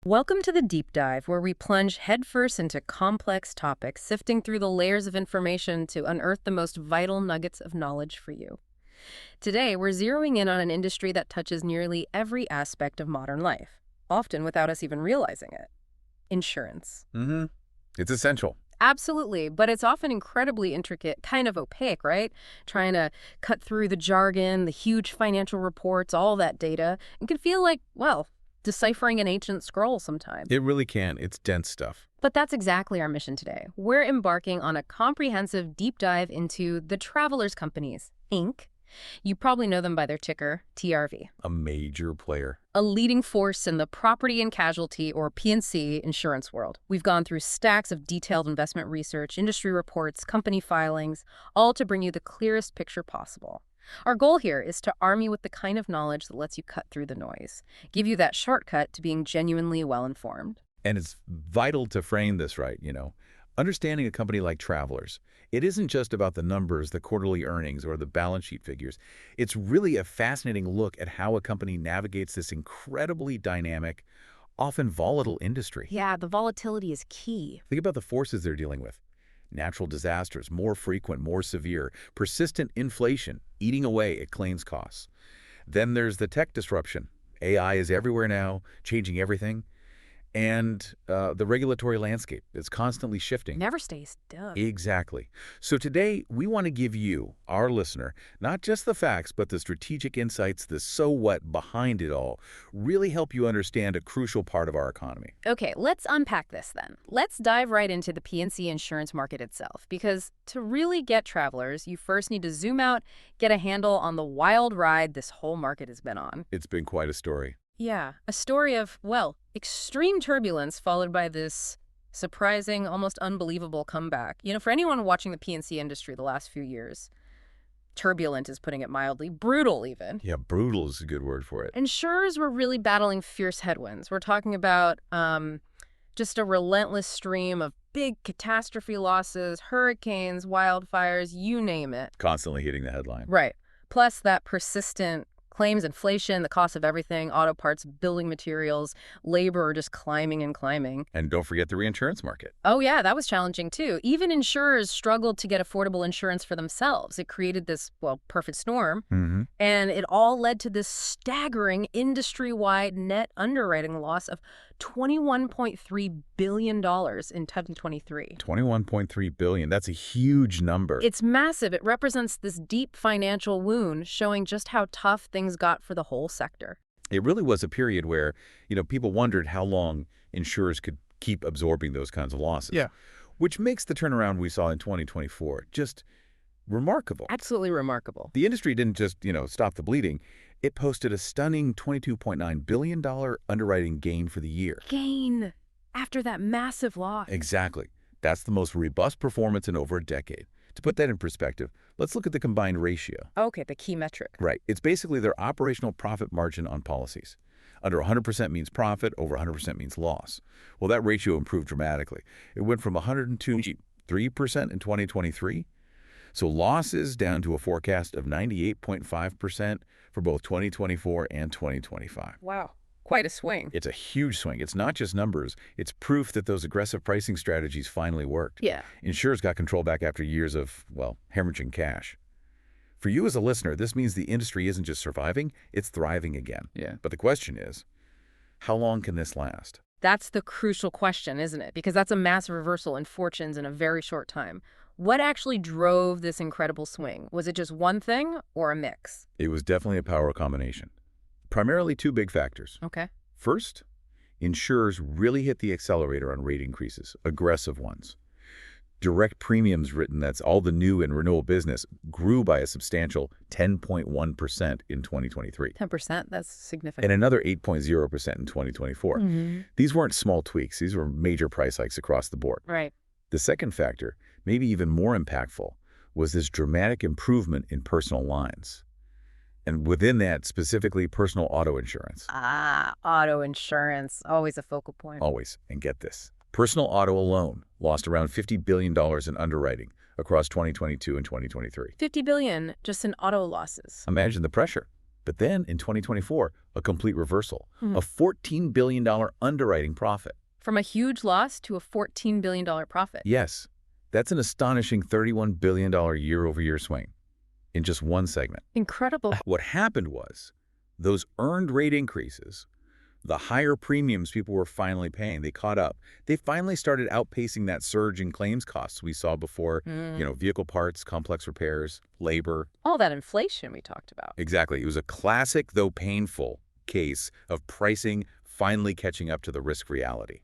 Welcome to the Deep Dive, where we plunge headfirst into complex topics, sifting through the layers of information to unearth the most vital nuggets of knowledge for you. Today, we're zeroing in on an industry that touches nearly every aspect of modern life, often without us even realizing it. Insurance. Mm-hmm. It's essential. Absolutely, but it's often incredibly intricate, kind of opaque, right? Trying to cut through the jargon, the huge financial reports, all that data. It can feel like, well, deciphering an ancient scroll sometimes. It really can. It's dense stuff. But that's exactly our mission today. We're embarking on a comprehensive deep dive into the Travelers Companies, Inc. You probably know them by their ticker, TRV. A major player. A leading force in the property and casualty, or P&C, insurance world. We've gone through stacks of detailed investment research, industry reports, company filings, all to bring you the clearest picture possible. Our goal here is to arm you with the kind of knowledge that lets you cut through the noise, give you that shortcut to being genuinely well-informed. And it's vital to frame this right. Understanding a company like Travelers, it isn't just about the numbers, the quarterly earnings, or the balance sheet figures. It's really a fascinating look at how a company navigates this incredibly dynamic, often volatile industry. Yeah, the volatility is key. Think about the forces they're dealing with. Natural disasters, more frequent, more severe, persistent inflation, eating away at claims costs. Then there's the tech disruption. AI is everywhere now, changing everything. And the regulatory landscape is constantly shifting. Never stays still. Exactly. So today, we want to give you, our listener, not just the facts, but the strategic insights, the so what behind it all, really help you understand a crucial part of our economy. Okay, let's unpack this then. Let's dive right into the P&C insurance market itself, because to really get Travelers, you first need to zoom out, get a handle on the wild ride this whole market has been on. It's been quite a story. Yeah, a story of, well, extreme turbulence followed by this surprising, almost unbelievable comeback. For anyone watching the P&C industry the last few years, turbulent is putting it mildly, brutal even. Yeah, brutal is a good word for it. Insurers were really battling fierce headwinds. We're talking about just a relentless stream of big catastrophe losses, hurricanes, wildfires, you name it. Constantly hitting the headline. Right. Plus that persistent claims inflation, the cost of everything, auto parts, building materials, labor are just climbing and climbing. And don't forget the reinsurance market. Oh, yeah, that was challenging, too. Even insurers struggled to get affordable insurance for themselves. It created this, well, perfect storm. Mm-hmm. And it all led to this staggering industry-wide net underwriting loss of $21.3 billion in 2023. $21.3 billion. That's a huge number. It's massive. It represents this deep financial wound, showing just how tough things got for the whole sector. It really was a period where, people wondered how long insurers could keep absorbing those kinds of losses. Yeah. Which makes the turnaround we saw in 2024 just remarkable. Absolutely remarkable. The industry didn't just, stop the bleeding. It posted a stunning $22.9 billion underwriting gain for the year. Gain after that massive loss. Exactly. That's the most robust performance in over a decade. To put that in perspective, let's look at the combined ratio. Okay, the key metric. Right. It's basically their operational profit margin on policies. Under 100% means profit, over 100% means loss. Well, that ratio improved dramatically. It went from 102.3% in 2023, so losses down to a forecast of 98.5% for both 2024 and 2025. Wow. Quite a swing. It's a huge swing. It's not just numbers. It's proof that those aggressive pricing strategies finally worked. Yeah. Insurers got control back after years of, hemorrhaging cash. For you as a listener, this means the industry isn't just surviving, it's thriving again. Yeah. But the question is, how long can this last? That's the crucial question, isn't it? Because that's a massive reversal in fortunes in a very short time. What actually drove this incredible swing? Was it just one thing or a mix? It was definitely a power combination. Primarily two big factors. Okay. First, insurers really hit the accelerator on rate increases, aggressive ones. Direct premiums written, that's all the new and renewal business, grew by a substantial 10.1% in 2023. 10%, that's significant. And another 8.0% in 2024. Mm-hmm. These weren't small tweaks. These were major price hikes across the board. Right. The second factor, maybe even more impactful, was this dramatic improvement in personal lines. And within that, specifically personal auto insurance. Auto insurance, always a focal point. Always. And get this. Personal auto alone lost around $50 billion in underwriting across 2022 and 2023. $50 billion just in auto losses. Imagine the pressure. But then in 2024, a complete reversal, a $14 billion underwriting profit. From a huge loss to a $14 billion profit. Yes, that's an astonishing $31 billion year-over-year swing in just one segment. Incredible. What happened was those earned rate increases, the higher premiums people were finally paying, they caught up. They finally started outpacing that surge in claims costs we saw before, vehicle parts, complex repairs, labor. All that inflation we talked about. Exactly. It was a classic, though painful, case of pricing finally catching up to the risk reality.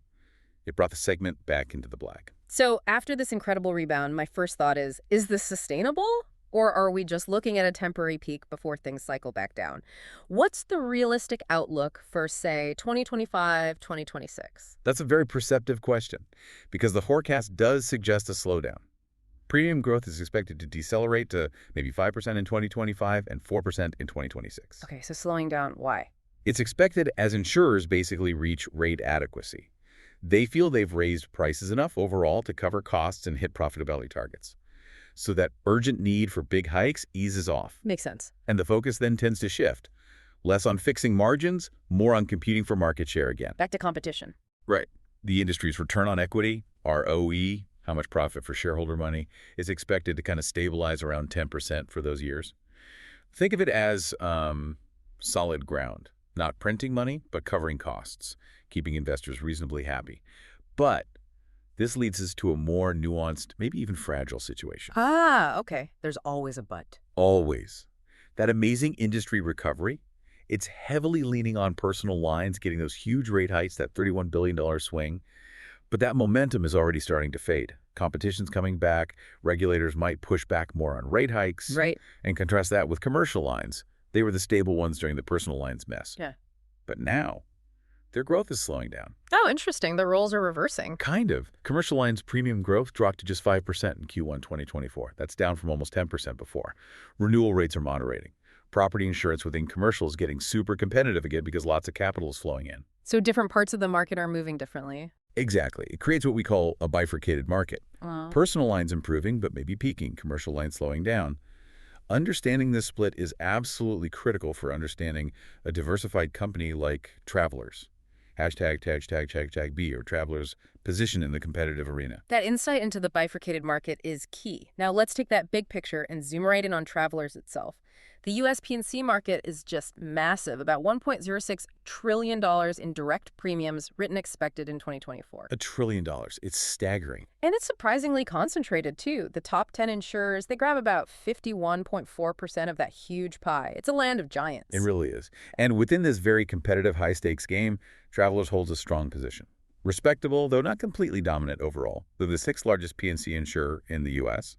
It brought the segment back into the black. So after this incredible rebound, my first thought is this sustainable? Or are we just looking at a temporary peak before things cycle back down? What's the realistic outlook for, say, 2025, 2026? That's a very perceptive question because the forecast does suggest a slowdown. Premium growth is expected to decelerate to maybe 5% in 2025 and 4% in 2026. Okay, so slowing down, why? It's expected as insurers basically reach rate adequacy. They feel they've raised prices enough overall to cover costs and hit profitability targets. So that urgent need for big hikes eases off. Makes sense. And the focus then tends to shift. Less on fixing margins, more on competing for market share again. Back to competition. Right. The industry's return on equity, ROE, how much profit for shareholder money, is expected to kind of stabilize around 10% for those years. Think of it as solid ground. Not printing money, but covering costs, keeping investors reasonably happy. But this leads us to a more nuanced, maybe even fragile situation. Ah, okay. There's always a but. Always. That amazing industry recovery, it's heavily leaning on personal lines, getting those huge rate hikes, that $31 billion swing. But that momentum is already starting to fade. Competition's coming back. Regulators might push back more on rate hikes. Right. And contrast that with commercial lines. They were the stable ones during the personal lines mess. Yeah. But now, their growth is slowing down. Oh, interesting. The roles are reversing. Kind of. Commercial lines premium growth dropped to just 5% in Q1 2024. That's down from almost 10% before. Renewal rates are moderating. Property insurance within commercial is getting super competitive again because lots of capital is flowing in. So different parts of the market are moving differently. Exactly. It creates what we call a bifurcated market. Wow. Personal lines improving, but maybe peaking. Commercial lines slowing down. Understanding this split is absolutely critical for understanding a diversified company like Travelers. #B or Travelers' position in the competitive arena. That insight into the bifurcated market is key. Now let's take that big picture and zoom right in on Travelers itself. The U.S. P&C market is just massive, about $1.06 trillion in direct premiums written expected in 2024. $1 trillion. It's staggering. And it's surprisingly concentrated, too. The top 10 insurers, they grab about 51.4% of that huge pie. It's a land of giants. It really is. And within this very competitive high-stakes game, Travelers holds a strong position. Respectable, though not completely dominant overall. They're the sixth largest P&C insurer in the U.S.,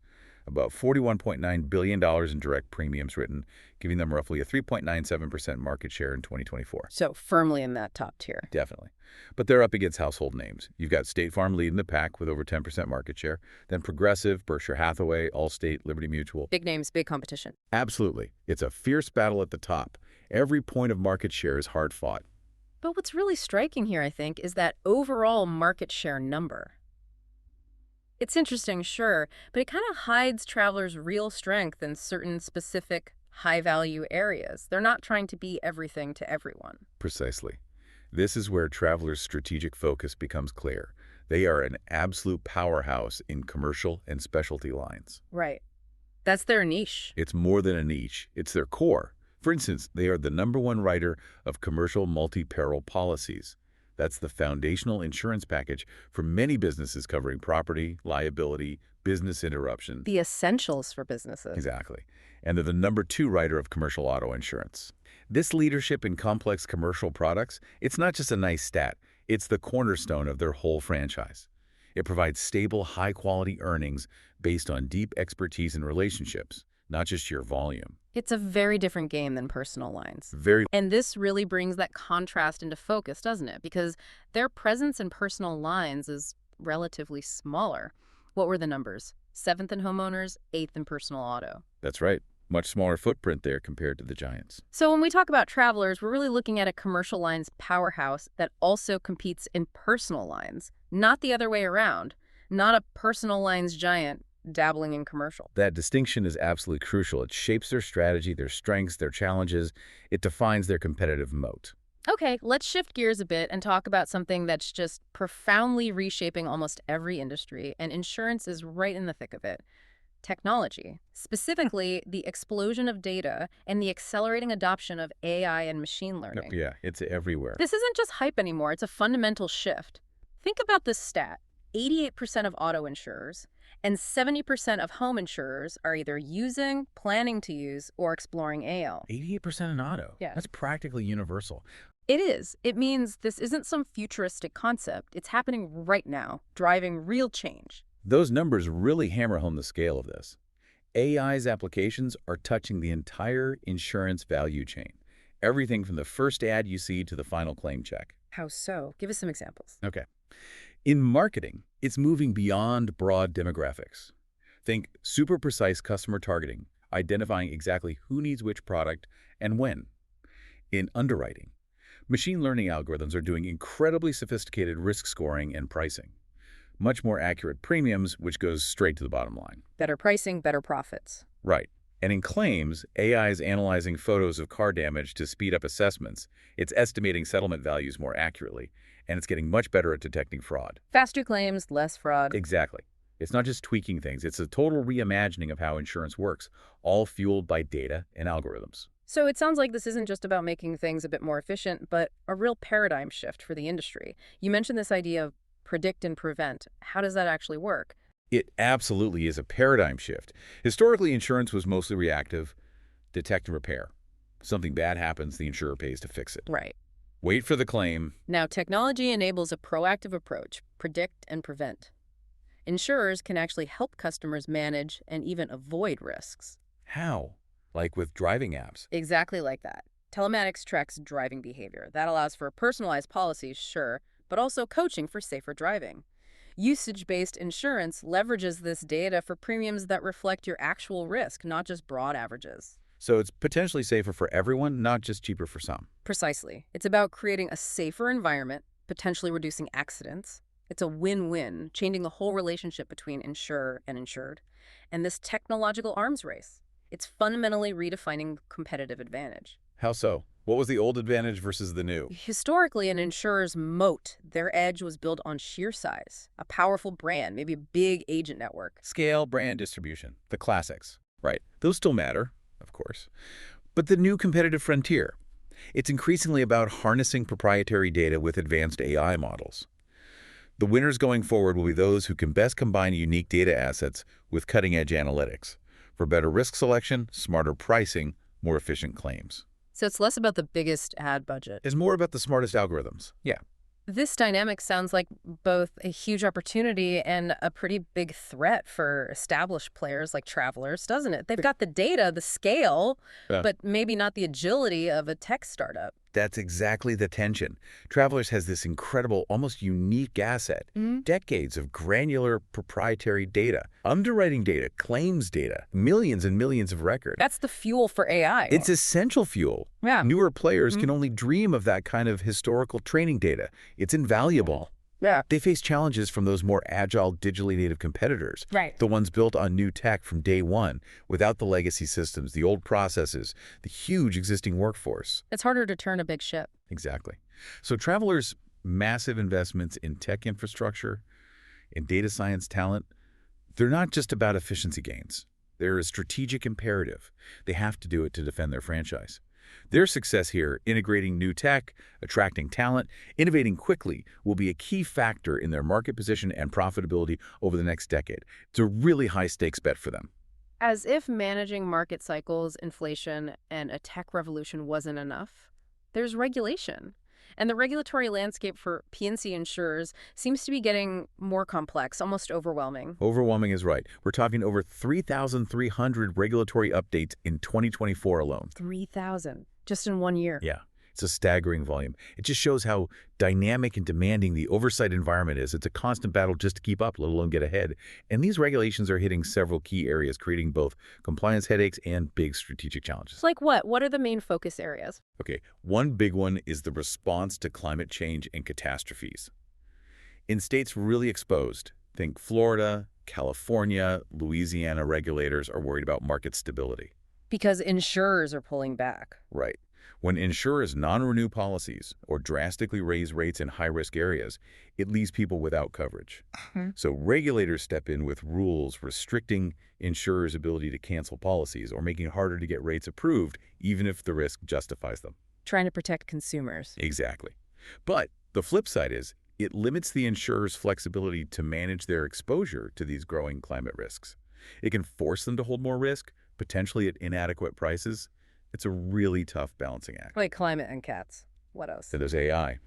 about $41.9 billion in direct premiums written, giving them roughly a 3.97% market share in 2024. So firmly in that top tier. Definitely. But they're up against household names. You've got State Farm leading the pack with over 10% market share, then Progressive, Berkshire Hathaway, Allstate, Liberty Mutual. Big names, big competition. Absolutely. It's a fierce battle at the top. Every point of market share is hard fought. But what's really striking here, I think, is that overall market share number. It's interesting, sure, but it kind of hides Travelers' real strength in certain specific high-value areas. They're not trying to be everything to everyone. Precisely. This is where Travelers' strategic focus becomes clear. They are an absolute powerhouse in commercial and specialty lines. Right. That's their niche. It's more than a niche. It's their core. For instance, they are the #1 writer of commercial multi-peril policies. That's the foundational insurance package for many businesses covering property, liability, business interruption. The essentials for businesses. Exactly. And they're the #2 writer of commercial auto insurance. This leadership in complex commercial products, it's not just a nice stat. It's the cornerstone of their whole franchise. It provides stable, high-quality earnings based on deep expertise and relationships, not just sheer volume. It's a very different game than personal lines. Very. And this really brings that contrast into focus, doesn't it? Because their presence in personal lines is relatively smaller. What were the numbers? 7th in homeowners, 8th in personal auto. That's right. Much smaller footprint there compared to the giants. So when we talk about Travelers, we're really looking at a commercial lines powerhouse that also competes in personal lines, not the other way around. Not a personal lines giant dabbling in commercial. That distinction is absolutely crucial. It shapes their strategy, their strengths, their challenges. It defines their competitive moat. Okay, let's shift gears a bit and talk about something that's just profoundly reshaping almost every industry, and insurance is right in the thick of it. Technology, specifically the explosion of data and the accelerating adoption of AI and machine learning. Yeah, it's everywhere. This isn't just hype anymore, it's a fundamental shift. Think about this stat. 88% of auto insurers and 70% of home insurers are either using, planning to use, or exploring AI. 88% in auto. Yeah. That's practically universal. It is. It means this isn't some futuristic concept. It's happening right now, driving real change. Those numbers really hammer home the scale of this. AI's applications are touching the entire insurance value chain. Everything from the first ad you see to the final claim check. How so? Give us some examples. Okay. In marketing, it's moving beyond broad demographics. Think super precise customer targeting, identifying exactly who needs which product and when. In underwriting, machine learning algorithms are doing incredibly sophisticated risk scoring and pricing. Much more accurate premiums, which goes straight to the bottom line. Better pricing, better profits. Right. And in claims, AI is analyzing photos of car damage to speed up assessments. It's estimating settlement values more accurately, and it's getting much better at detecting fraud. Faster claims, less fraud. Exactly. It's not just tweaking things. It's a total reimagining of how insurance works, all fueled by data and algorithms. So it sounds like this isn't just about making things a bit more efficient, but a real paradigm shift for the industry. You mentioned this idea of predict and prevent. How does that actually work? It absolutely is a paradigm shift. Historically, insurance was mostly reactive, detect and repair. Something bad happens, the insurer pays to fix it. Right. Wait for the claim. Now, technology enables a proactive approach, predict and prevent. Insurers can actually help customers manage and even avoid risks. How? Like with driving apps. Exactly like that. Telematics tracks driving behavior. That allows for personalized policies, sure, but also coaching for safer driving. Usage-based insurance leverages this data for premiums that reflect your actual risk, not just broad averages. So it's potentially safer for everyone, not just cheaper for some. Precisely. It's about creating a safer environment, potentially reducing accidents. It's a win-win, changing the whole relationship between insurer and insured. And this technological arms race, it's fundamentally redefining competitive advantage. How so? What was the old advantage versus the new? Historically, an insurer's moat, their edge was built on sheer size, a powerful brand, maybe a big agent network. Scale, brand distribution, the classics. Right. Those still matter, of course. But the new competitive frontier, it's increasingly about harnessing proprietary data with advanced AI models. The winners going forward will be those who can best combine unique data assets with cutting-edge analytics for better risk selection, smarter pricing, more efficient claims. So it's less about the biggest ad budget. It's more about the smartest algorithms. Yeah. This dynamic sounds like both a huge opportunity and a pretty big threat for established players like Travelers, doesn't it? They've got the data, the scale, but maybe not the agility of a tech startup. That's exactly the tension. Travelers has this incredible, almost unique asset. Decades of granular proprietary data, underwriting data, claims data, millions and millions of records. That's the fuel for AI. It's essential fuel. Yeah. Newer players can only dream of that kind of historical training data. It's invaluable. Yeah. They face challenges from those more agile, digitally native competitors. Right. The ones built on new tech from day one, without the legacy systems, the old processes, the huge existing workforce. It's harder to turn a big ship. Exactly. So Travelers' massive investments in tech infrastructure, in data science talent, they're not just about efficiency gains. They're a strategic imperative. They have to do it to defend their franchise. Their success here, integrating new tech, attracting talent, innovating quickly, will be a key factor in their market position and profitability over the next decade. It's a really high-stakes bet for them. As if managing market cycles, inflation, and a tech revolution wasn't enough, there's regulation. And the regulatory landscape for P&C insurers seems to be getting more complex, almost overwhelming. Overwhelming is right. We're talking over 3,300 regulatory updates in 2024 alone. 3,000, just in 1 year. Yeah, it's a staggering volume. It just shows how dynamic and demanding the oversight environment is. It's a constant battle just to keep up, let alone get ahead. And these regulations are hitting several key areas, creating both compliance headaches and big strategic challenges. Like what? What are the main focus areas? Okay, one big one is the response to climate change and catastrophes. In states really exposed, think Florida, California, Louisiana regulators are worried about market stability. Because insurers are pulling back. Right. When insurers non-renew policies or drastically raise rates in high-risk areas, it leaves people without coverage. So regulators step in with rules restricting insurers' ability to cancel policies or making it harder to get rates approved, even if the risk justifies them. Trying to protect consumers. Exactly. But the flip side is it limits the insurer's flexibility to manage their exposure to these growing climate risks. It can force them to hold more risk, potentially at inadequate prices. It's a really tough balancing act. Like climate and cats. What else? Then there's AI.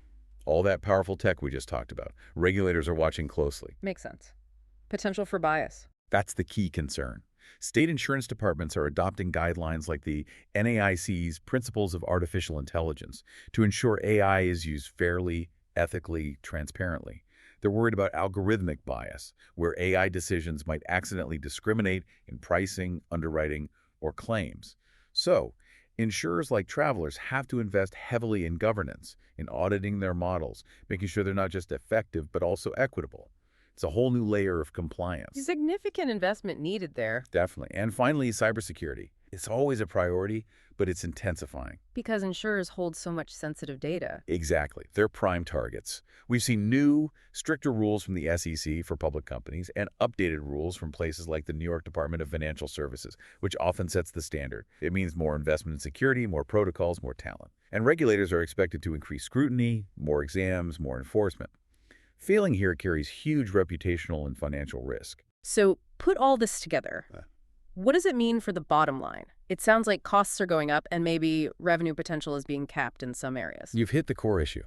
All that powerful tech we just talked about. Regulators are watching closely. Makes sense. Potential for bias. That's the key concern. State insurance departments are adopting guidelines like the NAIC's Principles of Artificial Intelligence to ensure AI is used fairly, ethically, transparently. They're worried about algorithmic bias, where AI decisions might accidentally discriminate in pricing, underwriting, or claims. So, insurers like Travelers have to invest heavily in governance, in auditing their models, making sure they're not just effective but also equitable. It's a whole new layer of compliance. Significant investment needed there. Definitely. And finally, cybersecurity. It's always a priority, but it's intensifying. Because insurers hold so much sensitive data. Exactly. They're prime targets. We've seen new, stricter rules from the SEC for public companies and updated rules from places like the New York Department of Financial Services, which often sets the standard. It means more investment in security, more protocols, more talent. And regulators are expected to increase scrutiny, more exams, more enforcement. Failing here carries huge reputational and financial risk. So put all this together. What does it mean for the bottom line? It sounds like costs are going up and maybe revenue potential is being capped in some areas. You've hit the core issue.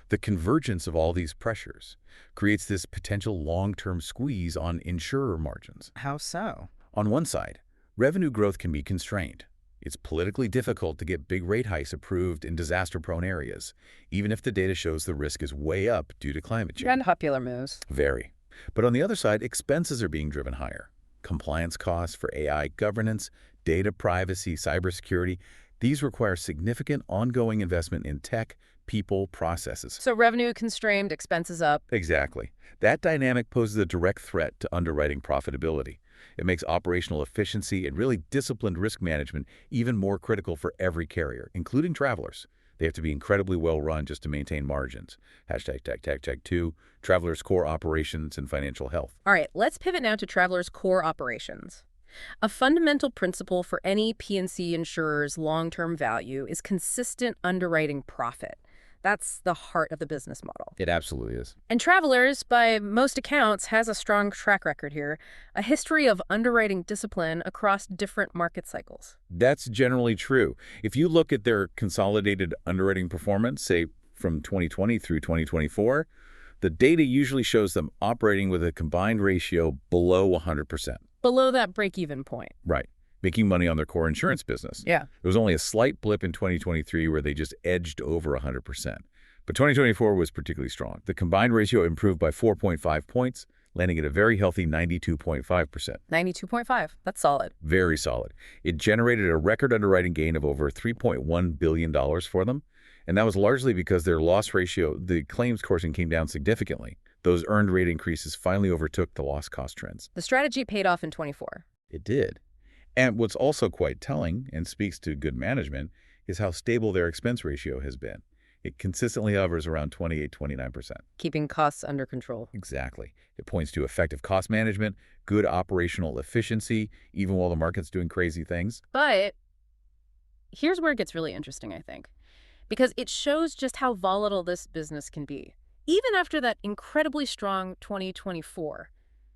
The convergence of all these pressures creates this potential long-term squeeze on insurer margins. How so? On one side, revenue growth can be constrained. It's politically difficult to get big rate hikes approved in disaster-prone areas, even if the data shows the risk is way up due to climate change. Unpopular moves. Very. But on the other side, expenses are being driven higher. Compliance costs for AI governance, data privacy, cybersecurity, these require significant ongoing investment in tech, people, processes. So revenue constrained, expenses up. Exactly. That dynamic poses a direct threat to underwriting profitability. It makes operational efficiency and really disciplined risk management even more critical for every carrier, including Travelers. They have to be incredibly well run just to maintain margins. #2, Travelers' core operations and financial health. All right, let's pivot now to Travelers' core operations. A fundamental principle for any P&C insurer's long-term value is consistent underwriting profit. That's the heart of the business model. It absolutely is. And Travelers, by most accounts, has a strong track record here, a history of underwriting discipline across different market cycles. That's generally true. If you look at their consolidated underwriting performance, say from 2020 through 2024, the data usually shows them operating with a combined ratio below 100%. Below that break-even point. Right. Making money on their core insurance business. Yeah. There was only a slight blip in 2023 where they just edged over 100%. But 2024 was particularly strong. The combined ratio improved by 4.5 points, landing at a very healthy 92.5%. 92.5. That's solid. Very solid. It generated a record underwriting gain of over $3.1 billion for them. And that was largely because their loss ratio, the claims coursing, came down significantly. Those earned rate increases finally overtook the loss cost trends. The strategy paid off in 24. It did. And what's also quite telling, and speaks to good management, is how stable their expense ratio has been. It consistently hovers around 28–29%. Keeping costs under control. Exactly. It points to effective cost management, good operational efficiency, even while the market's doing crazy things. But here's where it gets really interesting, I think, because it shows just how volatile this business can be. Even after that incredibly strong 2024,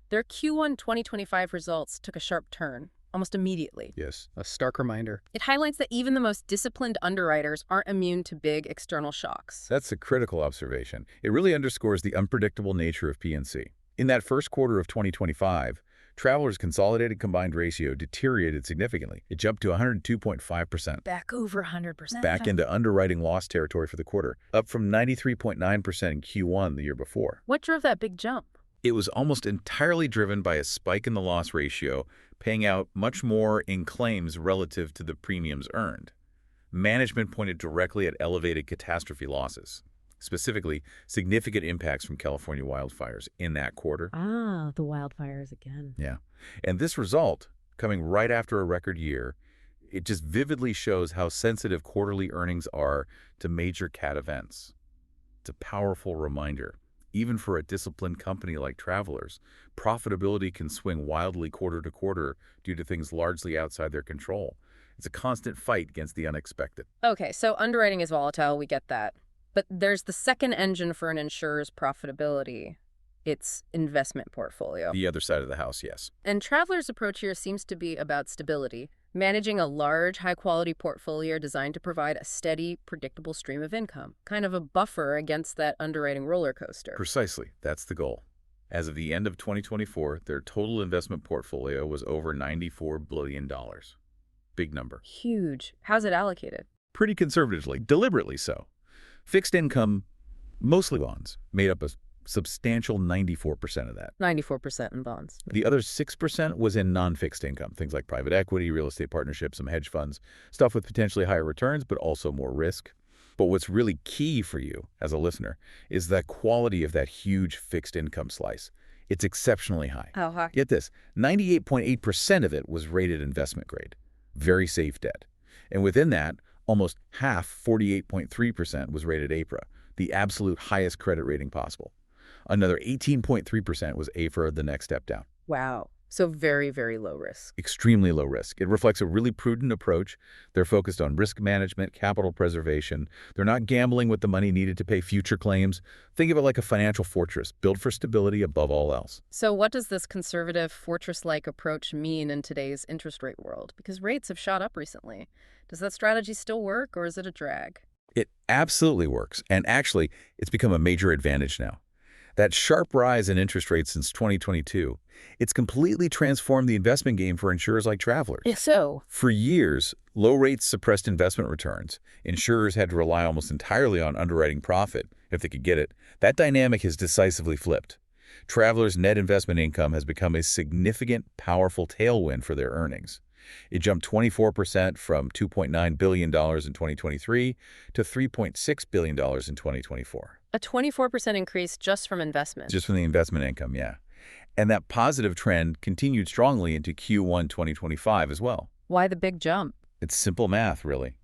their Q1 2025 results took a sharp turn. Almost immediately. Yes. A stark reminder. It highlights that even the most disciplined underwriters aren't immune to big external shocks. That's a critical observation. It really underscores the unpredictable nature of P&C. In that first quarter of 2025, Travelers' consolidated combined ratio deteriorated significantly. It jumped to 102.5%. Back over 100%. Back into underwriting loss territory for the quarter, up from 93.9% in Q1 the year before. What drove that big jump? It was almost entirely driven by a spike in the loss ratio, paying out much more in claims relative to the premiums earned. Management pointed directly at elevated catastrophe losses. specifically significant impacts from California wildfires in that quarter. Ah, the wildfires again. Yeah. And this result, coming right after a record year, it just vividly shows how sensitive quarterly earnings are to major cat events. It's a powerful reminder. Even for a disciplined company like Travelers, profitability can swing wildly quarter to quarter due to things largely outside their control. It's a constant fight against the unexpected. Okay, so underwriting is volatile, we get that. But there's the second engine for an insurer's profitability, its investment portfolio. The other side of the house, yes. And Travelers' approach here seems to be about stability, managing a large, high-quality portfolio designed to provide a steady, predictable stream of income, kind of a buffer against that underwriting roller coaster. Precisely. That's the goal. As of the end of 2024, their total investment portfolio was over $94 billion. Big number. Huge. How's it allocated? Pretty conservatively, deliberately so. Fixed income, mostly bonds, made up a substantial 94% of that. 94% in bonds. The other 6% was in non-fixed income, things like private equity, real estate partnerships, some hedge funds, stuff with potentially higher returns, but also more risk. But what's really key for you as a listener is the quality of that huge fixed income slice. It's exceptionally high. How high? Get this, 98.8% of it was rated investment grade, very safe debt. And within that, almost half, 48.3%, was rated APRA, the absolute highest credit rating possible. Another 18.3% was A for the next step down. Wow. So very, very low risk. Extremely low risk. It reflects a really prudent approach. They're focused on risk management, capital preservation. They're not gambling with the money needed to pay future claims. Think of it like a financial fortress, built for stability above all else. So what does this conservative, fortress-like approach mean in today's interest rate world? Because rates have shot up recently. Does that strategy still work, or is it a drag? It absolutely works. And actually, it's become a major advantage now. That sharp rise in interest rates since 2022, it's completely transformed the investment game for insurers like Travelers. If so. For years, low rates suppressed investment returns. Insurers had to rely almost entirely on underwriting profit, if they could get it. That dynamic has decisively flipped. Travelers' net investment income has become a significant, powerful tailwind for their earnings. It jumped 24% from $2.9 billion in 2023 to $3.6 billion in 2024. A 24% increase just from investment. Just from the investment income, yeah. And that positive trend continued strongly into Q1 2025 as well. Why the big jump? It's simple math, really.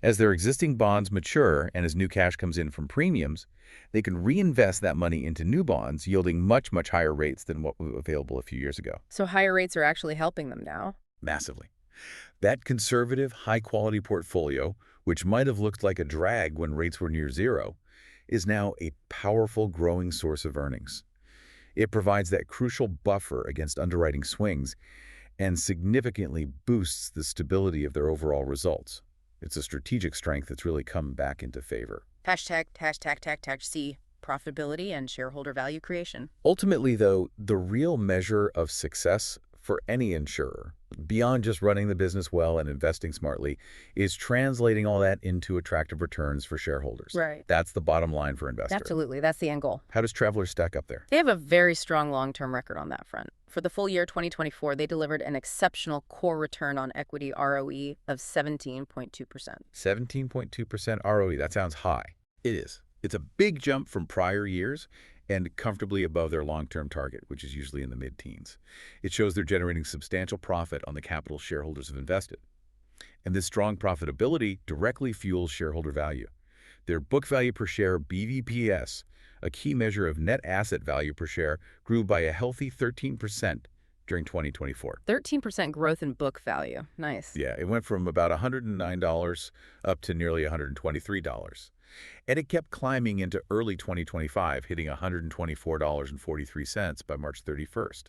As their existing bonds mature and as new cash comes in from premiums, they can reinvest that money into new bonds, yielding much, much higher rates than what was available a few years ago. So higher rates are actually helping them now? Massively. That conservative, high-quality portfolio, which might have looked like a drag when rates were near zero, is now a powerful, growing source of earnings. It provides that crucial buffer against underwriting swings and significantly boosts the stability of their overall results. It's a strategic strength that's really come back into favor. #C, profitability and shareholder value creation. Ultimately, though, the real measure of success for any insurer, beyond just running the business well and investing smartly, is translating all that into attractive returns for shareholders. Right. That's the bottom line for investors. Absolutely. That's the end goal. How does Travelers stack up there? They have a very strong long-term record on that front. For the full year 2024, they delivered an exceptional core return on equity ROE of 17.2%. 17.2% ROE. That sounds high. It is. It's a big jump from prior years and comfortably above their long-term target, which is usually in the mid-teens. It shows they're generating substantial profit on the capital shareholders have invested. And this strong profitability directly fuels shareholder value. Their book value per share, BVPS, a key measure of net asset value per share, grew by a healthy 13% during 2024. 13% growth in book value. Nice. Yeah, it went from about $109 up to nearly $123. And it kept climbing into early 2025, hitting $124.43 by March 31st.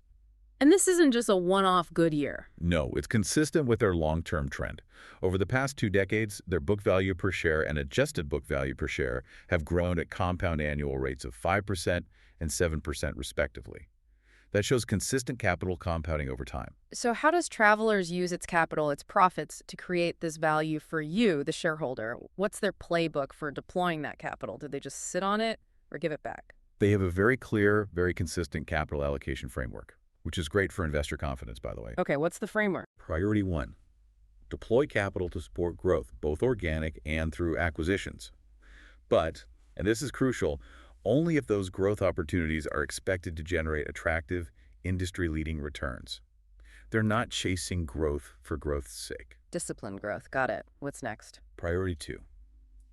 And this isn't just a one-off good year. No, it's consistent with their long-term trend. Over the past 2 decades, their book value per share and adjusted book value per share have grown at compound annual rates of 5% and 7% respectively. That shows consistent capital compounding over time. So how does Travelers use its capital, its profits, to create this value for you, the shareholder? What's their playbook for deploying that capital? Do they just sit on it or give it back? They have a very clear, very consistent capital allocation framework, which is great for investor confidence, by the way. Okay, what's the framework? Priority 1, deploy capital to support growth, both organic and through acquisitions. But And this is crucial only if those growth opportunities are expected to generate attractive, industry-leading returns. They're not chasing growth for growth's sake. Disciplined growth. Got it. What's next? Priority 2.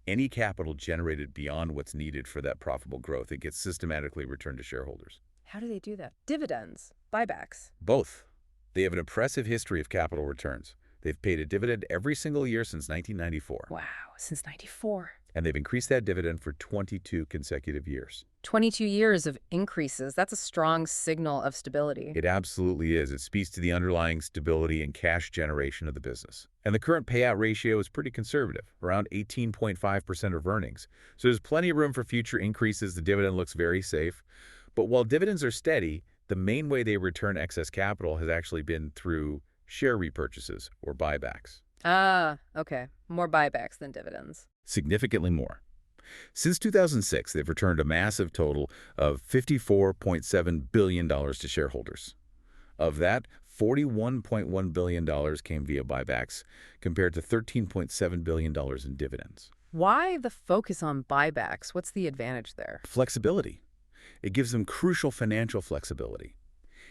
Any capital generated beyond what's needed for that profitable growth, it gets systematically returned to shareholders. How do they do that? Dividends, buybacks. Both. They have an impressive history of capital returns. They've paid a dividend every single year since 1994. Wow, since 94. And they've increased that dividend for 22 consecutive years. 22 years of increases. That's a strong signal of stability. It absolutely is. It speaks to the underlying stability and cash generation of the business. And the current payout ratio is pretty conservative, around 18.5% of earnings. So there's plenty of room for future increases. The dividend looks very safe. But while dividends are steady, the main way they return excess capital has actually been through share repurchases or buybacks. Ah, okay. More buybacks than dividends. Significantly more. Since 2006, they've returned a massive total of $54.7 billion to shareholders. Of that, $41.1 billion came via buybacks, compared to $13.7 billion in dividends. Why the focus on buybacks? What's the advantage there? Flexibility. It gives them crucial financial flexibility.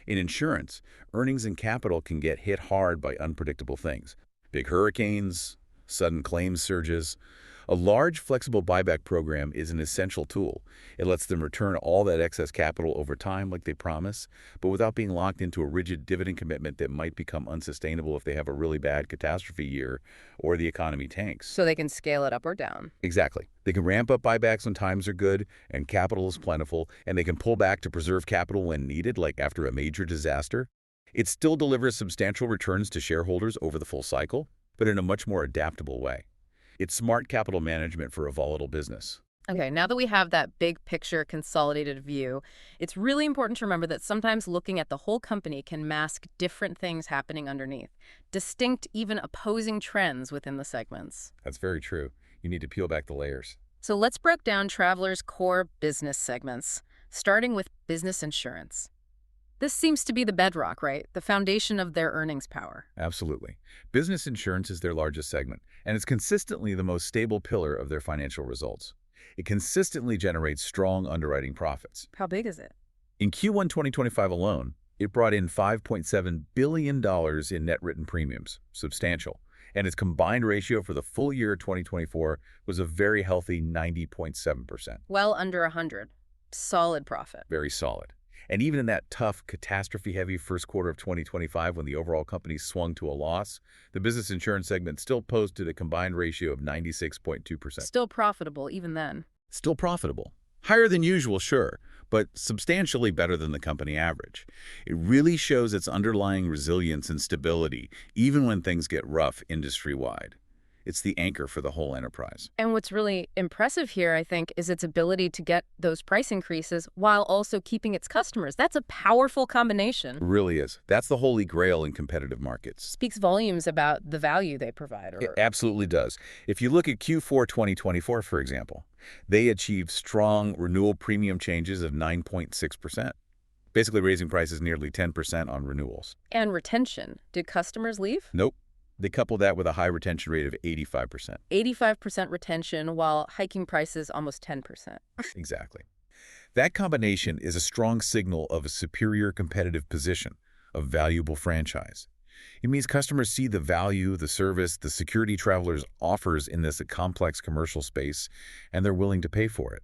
In insurance, earnings and capital can get hit hard by unpredictable things. Big hurricanes, sudden claims surges. A large, flexible buyback program is an essential tool. It lets them return all that excess capital over time like they promise, but without being locked into a rigid dividend commitment that might become unsustainable if they have a really bad catastrophe year or the economy tanks. So they can scale it up or down. Exactly. They can ramp up buybacks when times are good and capital is plentiful, and they can pull back to preserve capital when needed, like after a major disaster. It still delivers substantial returns to shareholders over the full cycle, but in a much more adaptable way. It's smart capital management for a volatile business. Okay, now that we have that big picture consolidated view, it's really important to remember that sometimes looking at the whole company can mask different things happening underneath, distinct, even opposing trends within the segments. That's very true. You need to peel back the layers. So let's break down Travelers' core business segments, starting with business insurance. This seems to be the bedrock, right? The foundation of their earnings power. Absolutely. Business insurance is their largest segment, and it's consistently the most stable pillar of their financial results. It consistently generates strong underwriting profits. How big is it? In Q1 2025 alone, it brought in $5.7 billion in net written premiums, substantial. And its combined ratio for the full year 2024 was a very healthy 90.7%. Well under 100. Solid profit. Very solid. And even in that tough, catastrophe-heavy first quarter of 2025 when the overall company swung to a loss, the business insurance segment still posted a combined ratio of 96.2%. Still profitable even then. Still profitable. Higher than usual, sure, but substantially better than the company average. It really shows its underlying resilience and stability, even when things get rough industry-wide. It's the anchor for the whole enterprise. And what's really impressive here, I think, is its ability to get those price increases while also keeping its customers. That's a powerful combination. It really is. That's the holy grail in competitive markets. Speaks volumes about the value they provide. It absolutely does. If you look at Q4 2024, for example, they achieved strong renewal premium changes of 9.6%, basically raising prices nearly 10% on renewals. And retention. Did customers leave? Nope. They couple that with a high retention rate of 85%. 85% retention while hiking prices almost 10%. Exactly. That combination is a strong signal of a superior competitive position, a valuable franchise. It means customers see the value, the service, the security Travelers offers in this complex commercial space, and they're willing to pay for it.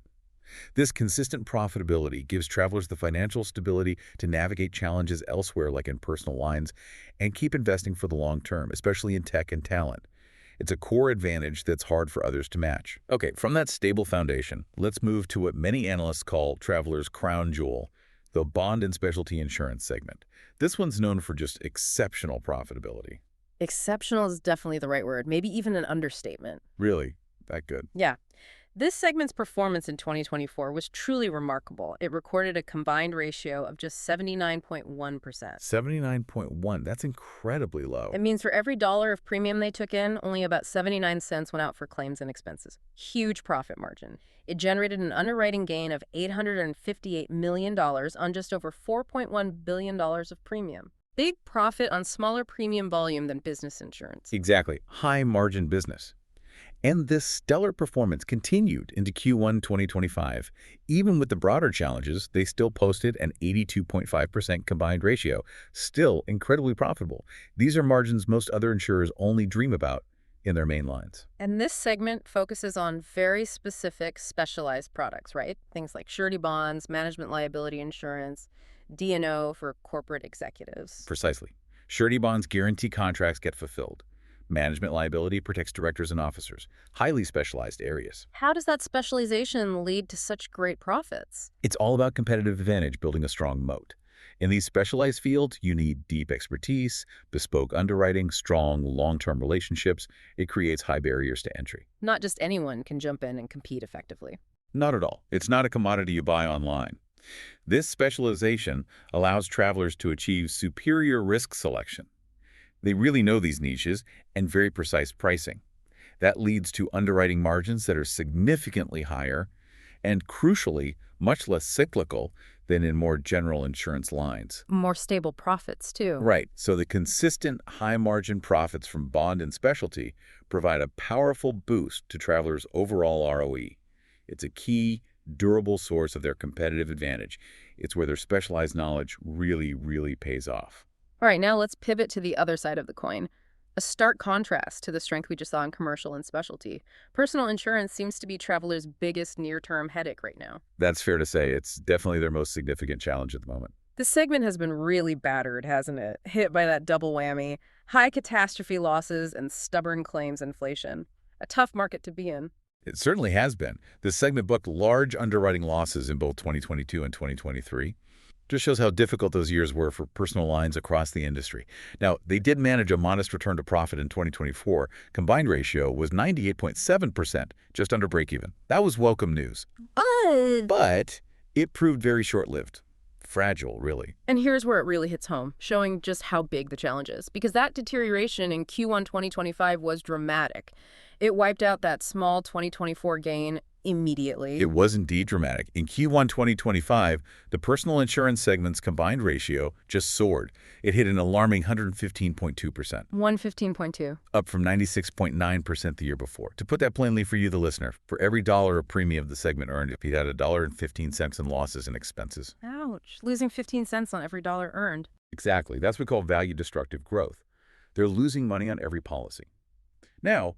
This consistent profitability gives Travelers the financial stability to navigate challenges elsewhere like in personal lines and keep investing for the long term, especially in tech and talent. It's a core advantage that's hard for others to match. Okay, from that stable foundation, let's move to what many analysts call Travelers' crown jewel, the bond and specialty insurance segment. This one's known for just exceptional profitability. Exceptional is definitely the right word, maybe even an understatement. Really? That good? Yeah. This segment's performance in 2024 was truly remarkable. It recorded a combined ratio of just 79.1%. 79.1. That's incredibly low. It means for every dollar of premium they took in, only about 79 cents went out for claims and expenses. Huge profit margin. It generated an underwriting gain of $858 million on just over $4.1 billion of premium. Big profit on smaller premium volume than business insurance. Exactly. High margin business. And this stellar performance continued into Q1 2025. Even with the broader challenges, they still posted an 82.5% combined ratio, still incredibly profitable. These are margins most other insurers only dream about in their main lines. And this segment focuses on very specific specialized products, right? Things like surety bonds, management liability insurance, D&O for corporate executives. Precisely. Surety bonds guarantee contracts get fulfilled. Management liability protects directors and officers, highly specialized areas. How does that specialization lead to such great profits? It's all about competitive advantage, building a strong moat. In these specialized fields, you need deep expertise, bespoke underwriting, strong long-term relationships. It creates high barriers to entry. Not just anyone can jump in and compete effectively. Not at all. It's not a commodity you buy online. This specialization allows travelers to achieve superior risk selection. They really know these niches and very precise pricing. That leads to underwriting margins that are significantly higher and, crucially, much less cyclical than in more general insurance lines. More stable profits, too. Right. So the consistent high-margin profits from bond and specialty provide a powerful boost to travelers' overall ROE. It's a key, durable source of their competitive advantage. It's where their specialized knowledge really pays off. All right, now let's pivot to the other side of the coin. A stark contrast to the strength we just saw in commercial and specialty. Personal insurance seems to be travelers' biggest near-term headache right now. That's fair to say. It's definitely their most significant challenge at the moment. This segment has been really battered, hasn't it? Hit by that double whammy, high catastrophe losses and stubborn claims inflation. A tough market to be in. It certainly has been. This segment booked large underwriting losses in both 2022 and 2023. Just shows how difficult those years were for personal lines across the industry. Now, they did manage a modest return to profit in 2024. Combined ratio was 98.7%, just under break-even. That was welcome news. But it proved very short-lived. Fragile, really. And here's where it really hits home, showing just how big the challenge is. Because that deterioration in Q1 2025 was dramatic. It wiped out that small 2024 gain immediately. It was indeed dramatic. In Q1 2025, the personal insurance segment's combined ratio just soared. It hit an alarming 115.2%. 115.2. Up from 96.9% the year before. To put that plainly for you, the listener, for every dollar of premium the segment earned, if he had $1.15 in losses and expenses. Ouch. Losing 15 cents on every dollar earned. Exactly. That's what we call value-destructive growth. They're losing money on every policy. Now,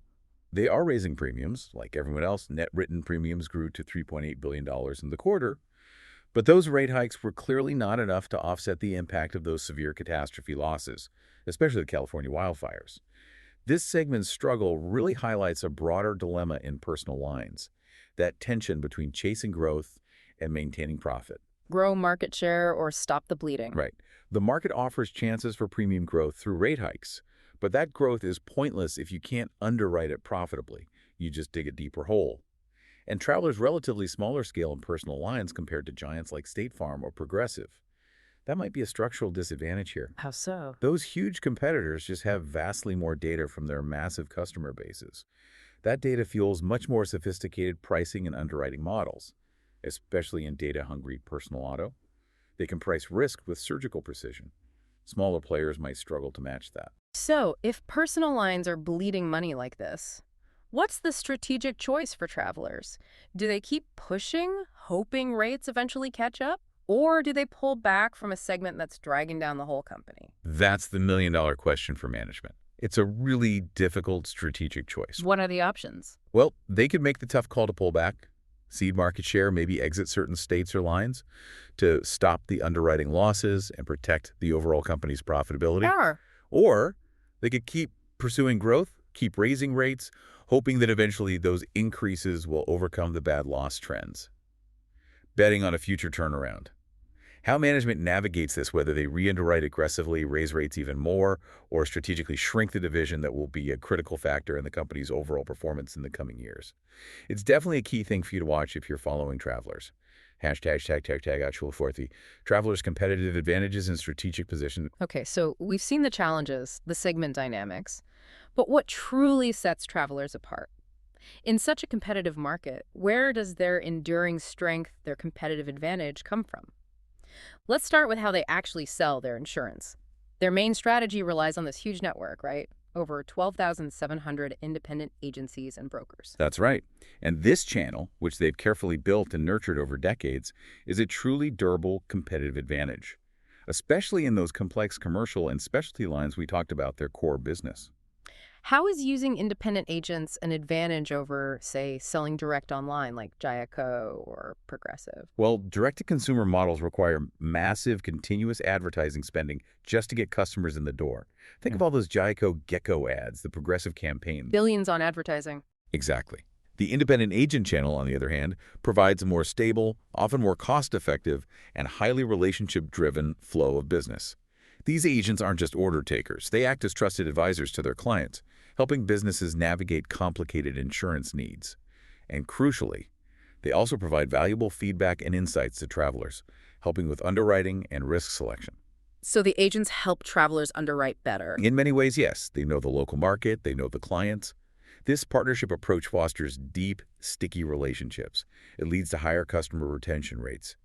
they are raising premiums. Like everyone else, net written premiums grew to $3.8 billion in the quarter. But those rate hikes were clearly not enough to offset the impact of those severe catastrophe losses, especially the California wildfires. This segment's struggle really highlights a broader dilemma in personal lines, that tension between chasing growth and maintaining profit. Grow market share or stop the bleeding. Right. The market offers chances for premium growth through rate hikes. But that growth is pointless if you can't underwrite it profitably. You just dig a deeper hole. And travelers' relatively smaller scale in personal lines compared to giants like State Farm or Progressive. That might be a structural disadvantage here. How so? Those huge competitors just have vastly more data from their massive customer bases. That data fuels much more sophisticated pricing and underwriting models, especially in data-hungry personal auto. They can price risk with surgical precision. Smaller players might struggle to match that. So, if personal lines are bleeding money like this, what's the strategic choice for travelers? Do they keep pushing, hoping rates eventually catch up? Or do they pull back from a segment that's dragging down the whole company? That's the million-dollar question for management. It's a really difficult strategic choice. What are the options? Well, they could make the tough call to pull back, cede market share, maybe exit certain states or lines to stop the underwriting losses and protect the overall company's profitability. Sure. Or they could keep pursuing growth, keep raising rates, hoping that eventually those increases will overcome the bad loss trends. Betting on a future turnaround. How management navigates this, whether they re-underwrite aggressively, raise rates even more, or strategically shrink the division, that will be a critical factor in the company's overall performance in the coming years. It's definitely a key thing for you to watch if you're following travelers. ###actual40. Travelers' competitive advantages and strategic position. Okay, so we've seen the challenges, the segment dynamics, but what truly sets travelers apart? In such a competitive market, where does their enduring strength, their competitive advantage come from? Let's start with how they actually sell their insurance. Their main strategy relies on this huge network, right? over 12,700 independent agencies and brokers. That's right. And this channel, which they've carefully built and nurtured over decades, is a truly durable competitive advantage, especially in those complex commercial and specialty lines we talked about, their core business. How is using independent agents an advantage over, say, selling direct online like Jayaco or Progressive? Well, direct-to-consumer models require massive, continuous advertising spending just to get customers in the door. Think of all those Jayco Gecko ads, the Progressive campaign. Billions on advertising. Exactly. The independent agent channel, on the other hand, provides a more stable, often more cost-effective, and highly relationship-driven flow of business. These agents aren't just order takers. They act as trusted advisors to their clients, helping businesses navigate complicated insurance needs. And crucially, they also provide valuable feedback and insights to travelers, helping with underwriting and risk selection. So the agents help travelers underwrite better. In many ways, yes. They know the local market, they know the clients. This partnership approach fosters deep, sticky relationships. It leads to higher customer retention rates.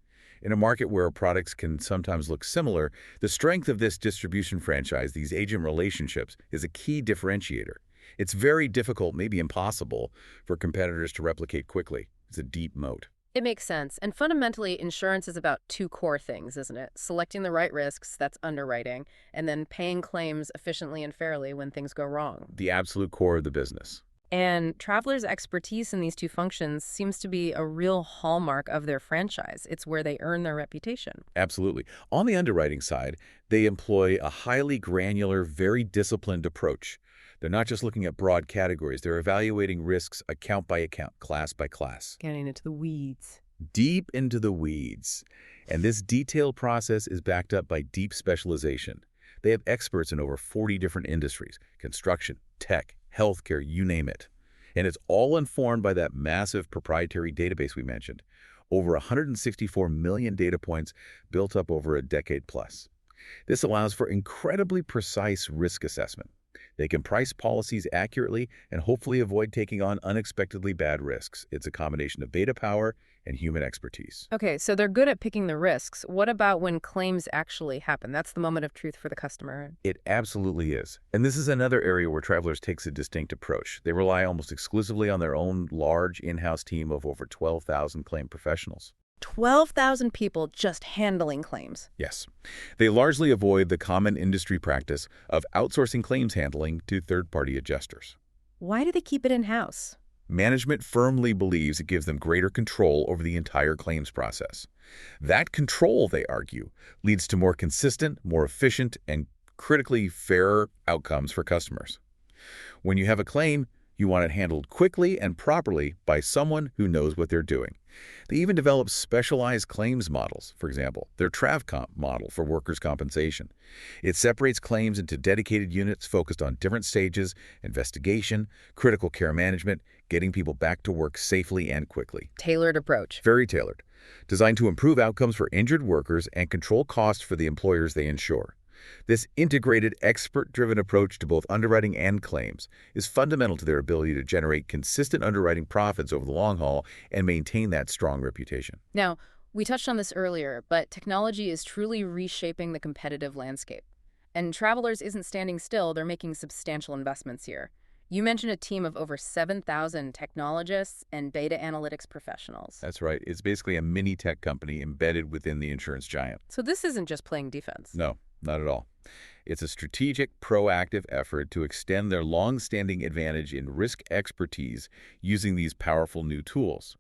In a market where products can sometimes look similar, the strength of this distribution franchise, these agent relationships, is a key differentiator. It's very difficult, maybe impossible, for competitors to replicate quickly. It's a deep moat. It makes sense. And fundamentally, insurance is about two core things, isn't it? Selecting the right risks, that's underwriting, and then paying claims efficiently and fairly when things go wrong. The absolute core of the business. And travelers' expertise in these two functions seems to be a real hallmark of their franchise. It's where they earn their reputation. Absolutely. On the underwriting side, they employ a highly granular, very disciplined approach. They're not just looking at broad categories. They're evaluating risks account by account, class by class. Getting into the weeds. Deep into the weeds. And this detailed process is backed up by deep specialization. They have experts in over 40 different industries: construction, tech, healthcare, you name it. And it's all informed by that massive proprietary database we mentioned. Over 164 million data points built up over a decade plus. This allows for incredibly precise risk assessment. They can price policies accurately and hopefully avoid taking on unexpectedly bad risks. It's a combination of data power and human expertise. Okay, so they're good at picking the risks. What about when claims actually happen? That's the moment of truth for the customer. It absolutely is. And this is another area where Travelers takes a distinct approach. They rely almost exclusively on their own large in-house team of over 12,000 claim professionals. 12,000 people just handling claims. Yes. They largely avoid the common industry practice of outsourcing claims handling to third-party adjusters. Why do they keep it in-house? Management firmly believes it gives them greater control over the entire claims process. That control, they argue, leads to more consistent, more efficient, and critically fairer outcomes for customers. When you have a claim, you want it handled quickly and properly by someone who knows what they're doing. They even develop specialized claims models, for example, their TRV model for workers' compensation. It separates claims into dedicated units focused on different stages: investigation, critical care management, getting people back to work safely and quickly. Tailored approach. Very tailored, designed to improve outcomes for injured workers and control costs for the employers they insure. This integrated, expert-driven approach to both underwriting and claims is fundamental to their ability to generate consistent underwriting profits over the long haul and maintain that strong reputation. Now, we touched on this earlier, but technology is truly reshaping the competitive landscape. And Travelers isn't standing still, they're making substantial investments here. You mentioned a team of over 7,000 technologists and data analytics professionals. That's right. It's basically a mini tech company embedded within the insurance giant. So this isn't just playing defense. No, not at all. It's a strategic, proactive effort to extend their long-standing advantage in risk expertise using these powerful new tools.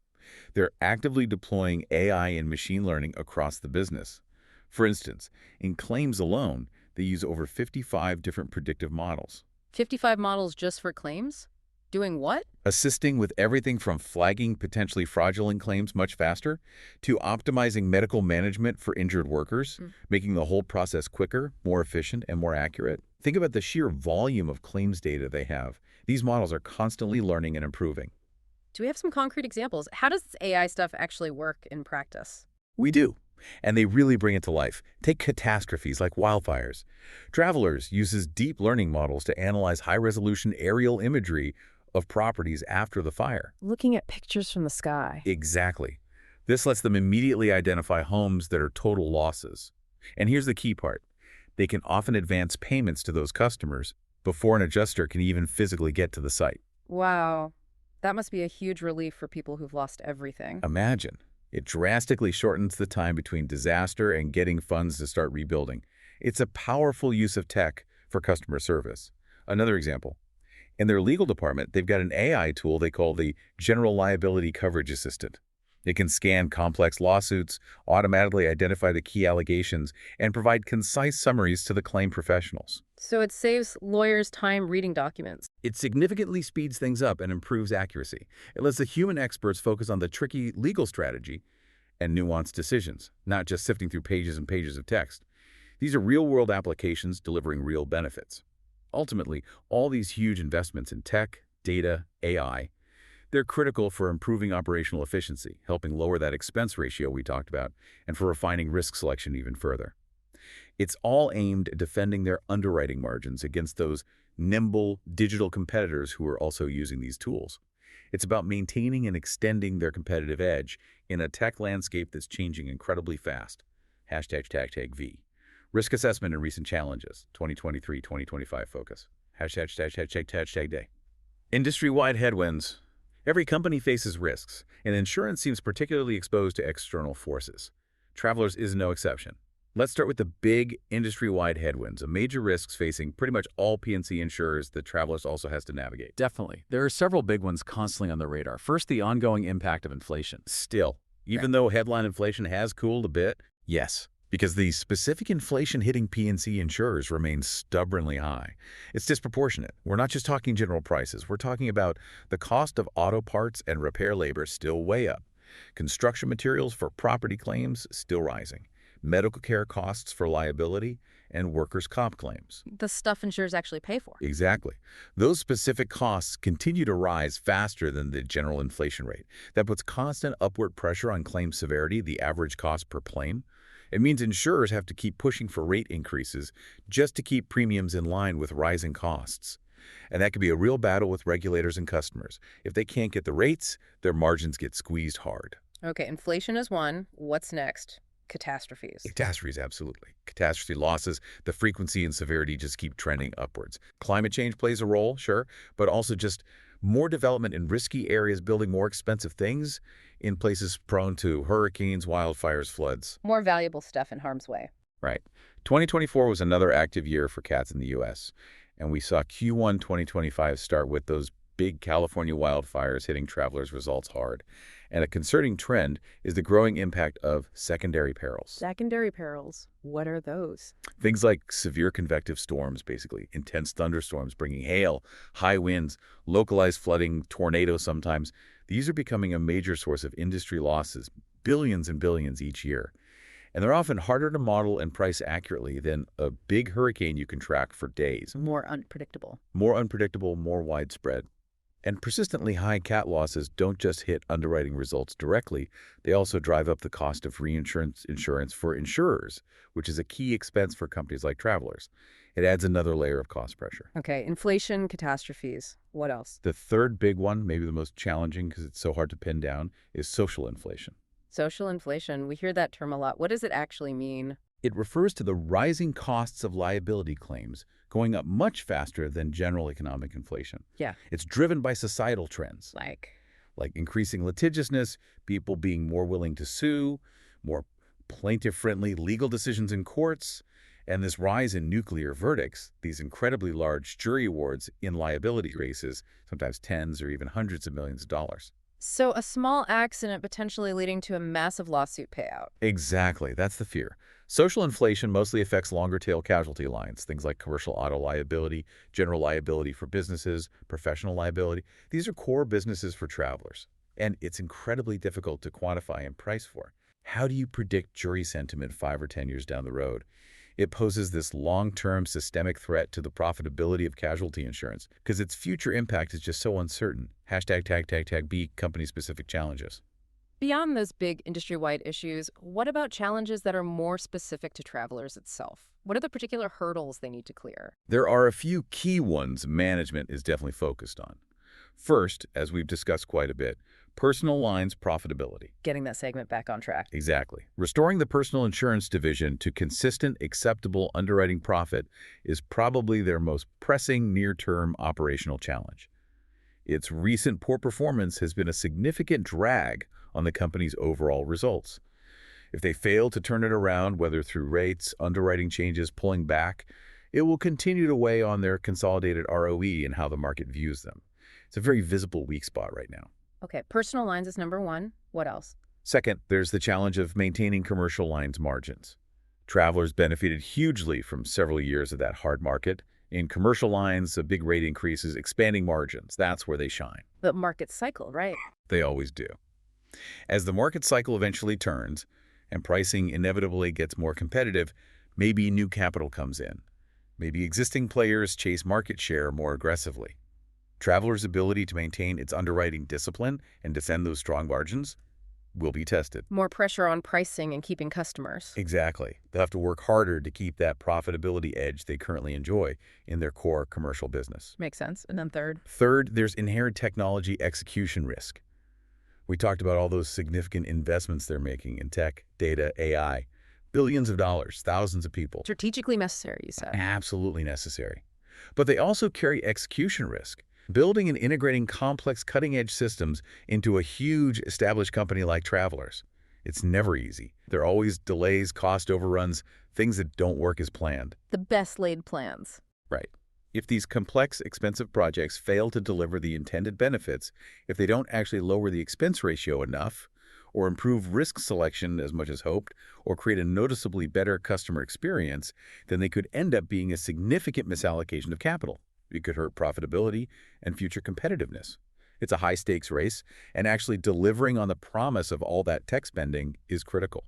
They're actively deploying AI and machine learning across the business. For instance, in claims alone, they use over 55 different predictive models. 55 models just for claims? Doing what? Assisting with everything from flagging potentially fraudulent claims much faster to optimizing medical management for injured workers, making the whole process quicker, more efficient, and more accurate. Think about the sheer volume of claims data they have. These models are constantly learning and improving. Do we have some concrete examples? How does this AI stuff actually work in practice? We do. And they really bring it to life. Take catastrophes like wildfires. Travelers uses deep learning models to analyze high-resolution aerial imagery of properties after the fire. Looking at pictures from the sky. Exactly. This lets them immediately identify homes that are total losses. And here's the key part. They can often advance payments to those customers before an adjuster can even physically get to the site. Wow. That must be a huge relief for people who've lost everything. Imagine. It drastically shortens the time between disaster and getting funds to start rebuilding. It's a powerful use of tech for customer service. Another example. In their legal department, they've got an AI tool they call the General Liability Coverage Assistant. It can scan complex lawsuits, automatically identify the key allegations, and provide concise summaries to the claim professionals. So it saves lawyers time reading documents. It significantly speeds things up and improves accuracy. It lets the human experts focus on the tricky legal strategy and nuanced decisions, not just sifting through pages and pages of text. These are real-world applications delivering real benefits. Ultimately, all these huge investments in tech, data, AI, they're critical for improving operational efficiency, helping lower that expense ratio we talked about, and for refining risk selection even further. It's all aimed at defending their underwriting margins against those nimble digital competitors who are also using these tools. It's about maintaining and extending their competitive edge in a tech landscape that's changing incredibly fast. #V. Risk assessment and recent challenges, 2023-2025 focus. #day. Industry-wide headwinds. Every company faces risks, and insurance seems particularly exposed to external forces. Travelers is no exception. Let's start with the big industry-wide headwinds, major risks facing pretty much all P&C insurers that Travelers also has to navigate. Definitely. There are several big ones constantly on the radar. First, the ongoing impact of inflation. Still, even though headline inflation has cooled a bit, Yes. because the specific inflation hitting P&C insurers remains stubbornly high. It's disproportionate. We're not just talking general prices. We're talking about the cost of auto parts and repair labor still way up. Construction materials for property claims still rising. Medical care costs for liability and workers' comp claims. The stuff insurers actually pay for. Exactly. Those specific costs continue to rise faster than the general inflation rate. That puts constant upward pressure on claim severity, the average cost per claim. It means insurers have to keep pushing for rate increases just to keep premiums in line with rising costs. And that could be a real battle with regulators and customers. If they can't get the rates, their margins get squeezed hard. Okay, inflation is one. What's next? Catastrophes. Catastrophes, absolutely. Catastrophe losses, the frequency and severity just keep trending upwards. Climate change plays a role, sure, but also just more development in risky areas, building more expensive things in places prone to hurricanes, wildfires, floods. More valuable stuff in harm's way. Right. 2024 was another active year for cats in the U.S., and we saw Q1 2025 start with those big California wildfires hitting Travelers' results hard. And a concerning trend is the growing impact of secondary perils. Secondary perils. What are those? Things like severe convective storms, basically, intense thunderstorms bringing hail, high winds, localized flooding, tornadoes sometimes. These are becoming a major source of industry losses, billions and billions each year. And they're often harder to model and price accurately than a big hurricane you can track for days. More unpredictable. More unpredictable, more widespread. And persistently high cat losses don't just hit underwriting results directly, they also drive up the cost of reinsurance insurance for insurers, which is a key expense for companies like Travelers. It adds another layer of cost pressure. Okay, inflation, catastrophes. What else? The third big one, maybe the most challenging because it's so hard to pin down, is social inflation. Social inflation. We hear that term a lot. What does it actually mean? It refers to the rising costs of liability claims going up much faster than general economic inflation. Yeah. It's driven by societal trends, Like increasing litigiousness, people being more willing to sue, more plaintiff-friendly legal decisions in courts, and this rise in nuclear verdicts, these incredibly large jury awards in liability cases, sometimes tens or even hundreds of millions of dollars. So a small accident potentially leading to a massive lawsuit payout. Exactly. That's the fear. Social inflation mostly affects longer-tail casualty lines, things like commercial auto liability, general liability for businesses, professional liability. These are core businesses for Travelers, and it's incredibly difficult to quantify and price for. How do you predict jury sentiment 5 or 10 years down the road? It poses this long-term systemic threat to the profitability of casualty insurance because its future impact is just so uncertain. #B company-specific challenges. Beyond those big industry-wide issues, what about challenges that are more specific to Travelers itself? What are the particular hurdles they need to clear? There are a few key ones management is definitely focused on. First, as we've discussed quite a bit, personal lines profitability. Getting that segment back on track. Exactly. Restoring the personal insurance division to consistent, acceptable underwriting profit is probably their most pressing near-term operational challenge. Its recent poor performance has been a significant drag on the company's overall results. If they fail to turn it around, whether through rates, underwriting changes, pulling back, it will continue to weigh on their consolidated ROE and how the market views them. It's a very visible weak spot right now. Okay, personal lines is number one. What else? Second, there's the challenge of maintaining commercial lines margins. Travelers benefited hugely from several years of that hard market. In commercial lines, a big rate increases, expanding margins. That's where they shine. The market cycle, right? They always do. As the market cycle eventually turns and pricing inevitably gets more competitive, maybe new capital comes in. Maybe existing players chase market share more aggressively. Travelers' ability to maintain its underwriting discipline and defend those strong margins will be tested. More pressure on pricing and keeping customers. Exactly. They'll have to work harder to keep that profitability edge they currently enjoy in their core commercial business. Makes sense. And then third? Third, there's inherent technology execution risk. We talked about all those significant investments they're making in tech, data, AI. Billions of dollars, thousands of people. Strategically necessary, you said. Absolutely necessary. But they also carry execution risk. Building and integrating complex cutting-edge systems into a huge established company like Travelers. It's never easy. There are always delays, cost overruns, things that don't work as planned. The best laid plans. Right. If these complex, expensive projects fail to deliver the intended benefits, if they don't actually lower the expense ratio enough, or improve risk selection as much as hoped, or create a noticeably better customer experience, then they could end up being a significant misallocation of capital. It could hurt profitability and future competitiveness. It's a high-stakes race, and actually delivering on the promise of all that tech spending is critical.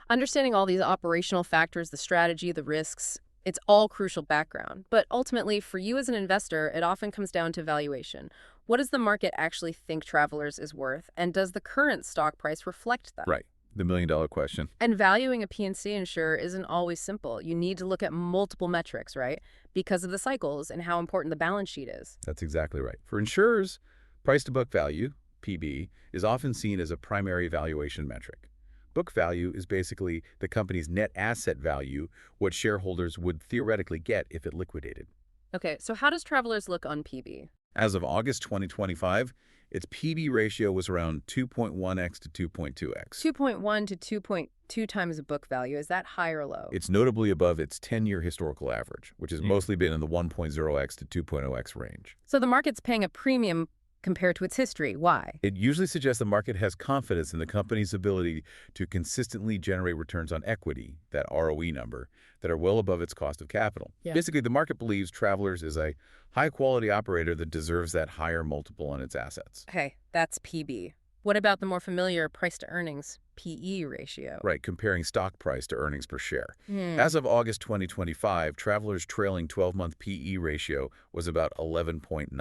Understanding all these operational factors, the strategy, the risks, it's all crucial background. But ultimately, for you as an investor, it often comes down to valuation. What does the market actually think Travelers is worth, and does the current stock price reflect that? Right. The million-dollar question. And valuing a P&C insurer isn't always simple. You need to look at multiple metrics, right? Because of the cycles and how important the balance sheet is. That's exactly right. For insurers, price-to-book value, PB, is often seen as a primary valuation metric. Book value is basically the company's net asset value, what shareholders would theoretically get if it liquidated. Okay, so how does Travelers look on PB? As of August 2025, its PB ratio was around 2.1x to 2.2x. 2.1 to 2.2 times the book value. Is that high or low? It's notably above its 10-year historical average, which has mostly been in the 1.0x to 2.0x range. So the market's paying a premium compared to its history. Why? It usually suggests the market has confidence in the company's ability to consistently generate returns on equity, that ROE number, that are well above its cost of capital. Yeah. Basically, the market believes Travelers is a high-quality operator that deserves that higher multiple on its assets. Okay, that's PB. What about the more familiar price-to-earnings, PE ratio? Right, comparing stock price to earnings per share. As of August 2025, Travelers' trailing 12-month PE ratio was about 11.9x.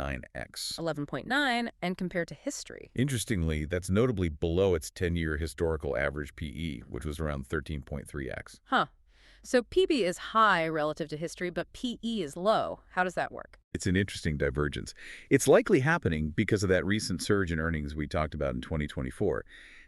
11.9, and compared to history. Interestingly, that's notably below its 10-year historical average PE, which was around 13.3x. Huh. So PB is high relative to history, but PE is low. How does that work? It's an interesting divergence. It's likely happening because of that recent surge in earnings we talked about in 2024.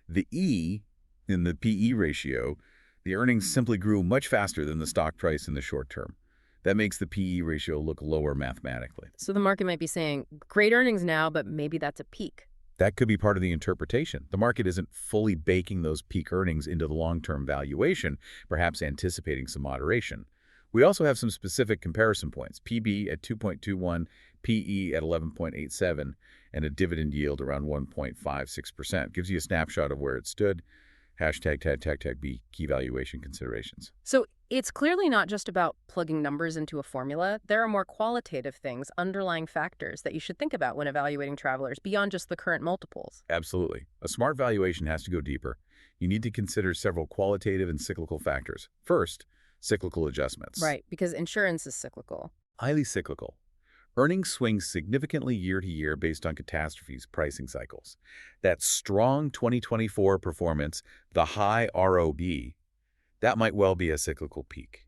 The E in the PE ratio, the earnings simply grew much faster than the stock price in the short term. That makes the PE ratio look lower mathematically. So the market might be saying, great earnings now, but maybe that's a peak. That could be part of the interpretation. The market isn't fully baking those peak earnings into the long-term valuation, perhaps anticipating some moderation. We also have some specific comparison points, PB at 2.21, PE at 11.87, and a dividend yield around 1.56%. Gives you a snapshot of where it stood. #B key valuation considerations. So it's clearly not just about plugging numbers into a formula. There are more qualitative things, underlying factors that you should think about when evaluating Travelers beyond just the current multiples. Absolutely. A smart valuation has to go deeper. You need to consider several qualitative and cyclical factors. First, cyclical adjustments. Right, because insurance is cyclical. Highly cyclical. Earnings swing significantly year to year based on catastrophes pricing cycles. That strong 2024 performance, the high ROB, that might well be a cyclical peak.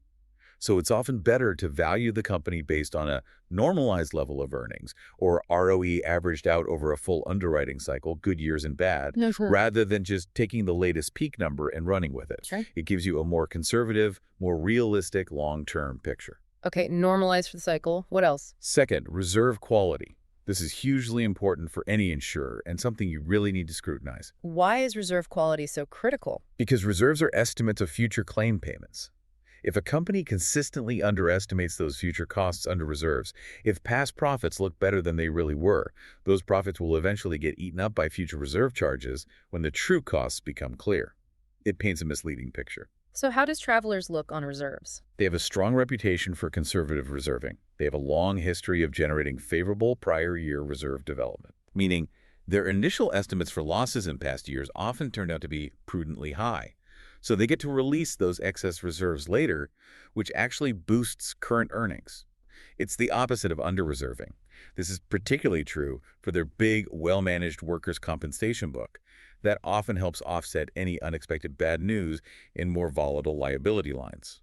So it's often better to value the company based on a normalized level of earnings or ROE averaged out over a full underwriting cycle, good years and bad, No, sure. rather than just taking the latest peak number and running with it. Sure. It gives you a more conservative, more realistic long-term picture. Okay, normalize for the cycle. What else? Second, reserve quality. This is hugely important for any insurer and something you really need to scrutinize. Why is reserve quality so critical? Because reserves are estimates of future claim payments. If a company consistently underestimates those future costs under reserves, if past profits look better than they really were, those profits will eventually get eaten up by future reserve charges when the true costs become clear. It paints a misleading picture. So how does Travelers look on reserves? They have a strong reputation for conservative reserving. They have a long history of generating favorable prior year reserve development, meaning their initial estimates for losses in past years often turned out to be prudently high. So they get to release those excess reserves later, which actually boosts current earnings. It's the opposite of under-reserving. This is particularly true for their big, well-managed workers' compensation book. That often helps offset any unexpected bad news in more volatile liability lines.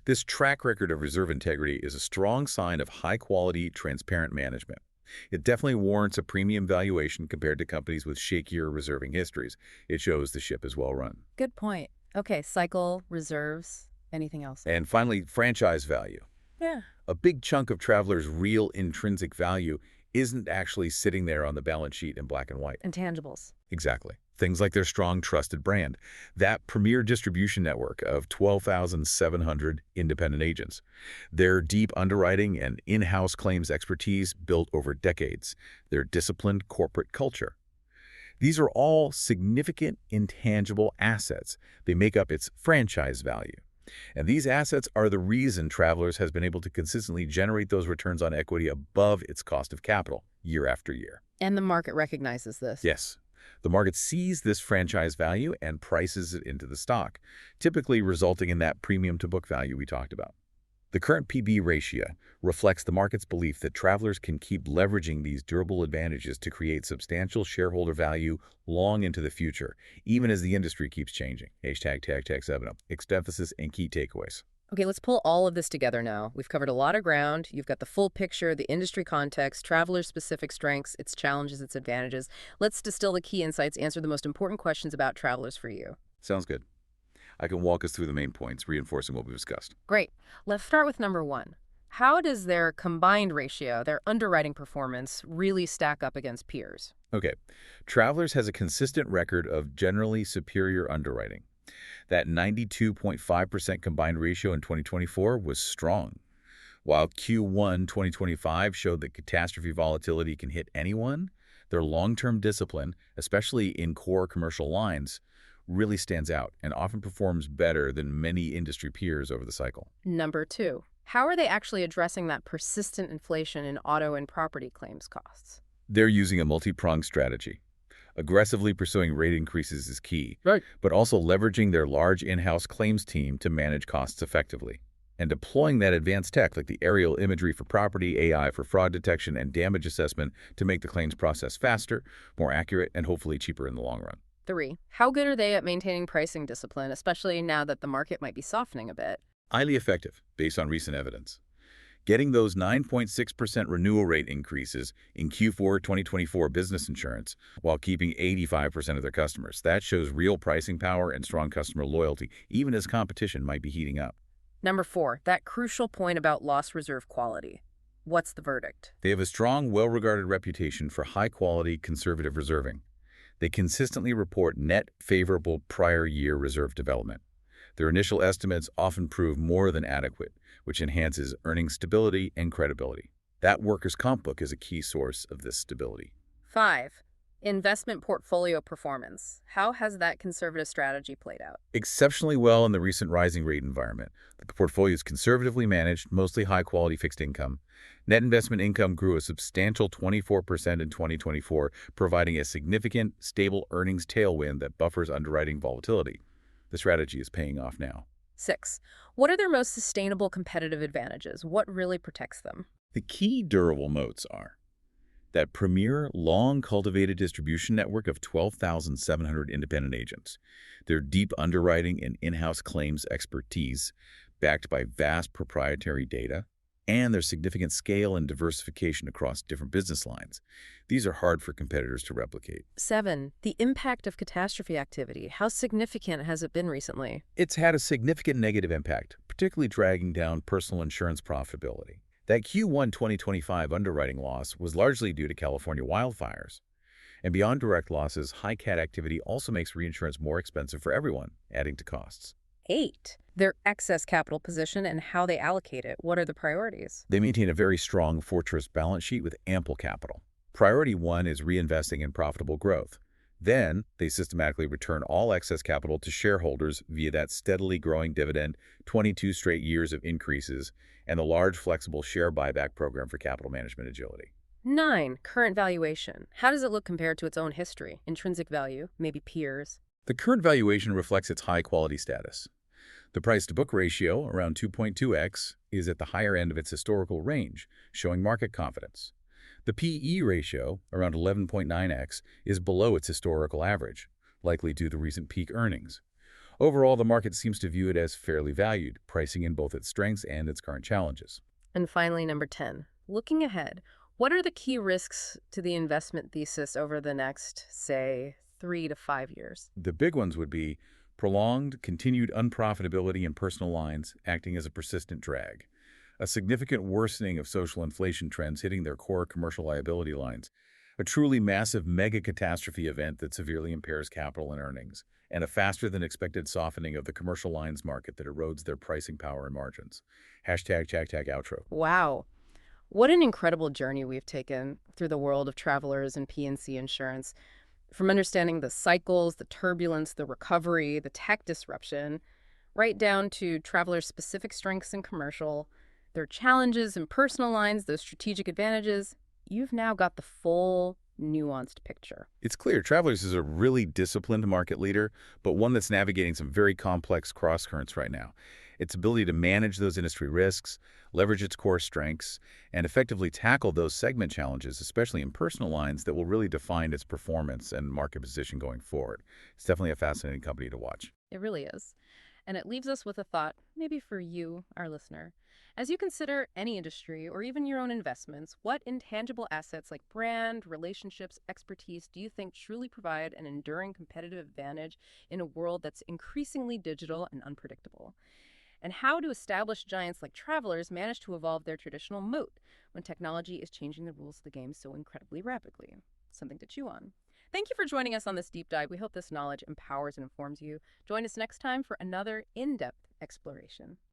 This track record of reserve integrity is a strong sign of high-quality, transparent management. It definitely warrants a premium valuation compared to companies with shakier reserving histories. It shows the ship is well run. Good point. Okay, cycle, reserves, anything else? And finally, franchise value. Yeah. A big chunk of Travelers' real intrinsic value isn't actually sitting there on the balance sheet in black and white. Intangibles. Exactly. Things like their strong, trusted brand, that premier distribution network of 12,700 independent agents, their deep underwriting and in-house claims expertise built over decades, their disciplined corporate culture. These are all significant, intangible assets. They make up its franchise value. And these assets are the reason Travelers has been able to consistently generate those returns on equity above its cost of capital year after year. And the market recognizes this. Yes. The market sees this franchise value and prices it into the stock, typically resulting in that premium to book value we talked about. The current PB ratio reflects the market's belief that Travelers can keep leveraging these durable advantages to create substantial shareholder value long into the future, even as the industry keeps changing. #TAG7, emphasis and key takeaways. Okay, let's pull all of this together now. We've covered a lot of ground. You've got the full picture, the industry context, Travelers' specific strengths, its challenges, its advantages. Let's distill the key insights, answer the most important questions about Travelers for you. Sounds good. I can walk us through the main points, reinforcing what we've discussed. Great. Let's start with number one. How does their combined ratio, their underwriting performance, really stack up against peers? Okay. Travelers has a consistent record of generally superior underwriting. That 92.5% combined ratio in 2024 was strong. While Q1 2025 showed that catastrophe volatility can hit anyone, their long-term discipline, especially in core commercial lines, really stands out and often performs better than many industry peers over the cycle. Number two. How are they actually addressing that persistent inflation in auto and property claims costs? They're using a multi-pronged strategy. Aggressively pursuing rate increases is key, Right. but also leveraging their large in-house claims team to manage costs effectively. And deploying that advanced tech like the aerial imagery for property, AI for fraud detection, and damage assessment to make the claims process faster, more accurate, and hopefully cheaper in the long run. Three. How good are they at maintaining pricing discipline, especially now that the market might be softening a bit? Highly effective, based on recent evidence. Getting those 9.6% renewal rate increases in Q4 2024 business insurance while keeping 85% of their customers. That shows real pricing power and strong customer loyalty, even as competition might be heating up. Number four. That crucial point about loss reserve quality. What's the verdict? They have a strong, well-regarded reputation for high-quality, conservative reserving. They consistently report net favorable prior year reserve development. Their initial estimates often prove more than adequate, which enhances earning stability and credibility. That workers' comp book is a key source of this stability. Five. Investment portfolio performance. How has that conservative strategy played out? Exceptionally well in the recent rising rate environment. The portfolio is conservatively managed, mostly high-quality fixed income. Net investment income grew a substantial 24% in 2024, providing a significant, stable earnings tailwind that buffers underwriting volatility. The strategy is paying off now. 6. What are their most sustainable competitive advantages? What really protects them? The key durable moats are that premier, long-cultivated distribution network of 12,700 independent agents, their deep underwriting and in-house claims expertise, backed by vast proprietary data, and there's significant scale and diversification across different business lines. These are hard for competitors to replicate. 7. The impact of catastrophe activity. How significant has it been recently? It's had a significant negative impact, particularly dragging down personal insurance profitability. That Q1 2025 underwriting loss was largely due to California wildfires. And beyond direct losses, high cat activity also makes reinsurance more expensive for everyone, adding to costs. 8. Their excess capital position and how they allocate it. What are the priorities? They maintain a very strong fortress balance sheet with ample capital. Priority 1 is reinvesting in profitable growth. Then, they systematically return all excess capital to shareholders via that steadily growing dividend, 22 straight years of increases, and the large flexible share buyback program for capital management agility. 9. Current valuation. How does it look compared to its own history? Intrinsic value, maybe peers. The current valuation reflects its high-quality status. The price-to-book ratio, around 2.2x, is at the higher end of its historical range, showing market confidence. The P/E ratio, around 11.9x, is below its historical average, likely due to recent peak earnings. Overall, the market seems to view it as fairly valued, pricing in both its strengths and its current challenges. And finally, number 10. Looking ahead, what are the key risks to the investment thesis over the next, say, 3 to 5 years? The big ones would be prolonged, continued unprofitability in personal lines, acting as a persistent drag. A significant worsening of social inflation trends hitting their core commercial liability lines. A truly massive mega catastrophe event that severely impairs capital and earnings. And a faster-than-expected softening of the commercial lines market that erodes their pricing power and margins. Hashtag outro. Wow. What an incredible journey we've taken through the world of Travelers and P&C insurance. From understanding the cycles, the turbulence, the recovery, the tech disruption, right down to Travelers' specific strengths in commercial, their challenges in personal lines, those strategic advantages. You've now got the full, nuanced picture. It's clear Travelers is a really disciplined market leader, but one that's navigating some very complex cross-currents right now. Its ability to manage those industry risks, leverage its core strengths, and effectively tackle those segment challenges, especially in personal lines, that will really define its performance and market position going forward. It's definitely a fascinating company to watch. It really is. And it leaves us with a thought, maybe for you, our listener. As you consider any industry or even your own investments, what intangible assets like brand, relationships, expertise do you think truly provide an enduring competitive advantage in a world that's increasingly digital and unpredictable? And how do established giants like Travelers manage to evolve their traditional moat when technology is changing the rules of the game so incredibly rapidly? Something to chew on. Thank you for joining us on this deep dive. We hope this knowledge empowers and informs you. Join us next time for another in-depth exploration.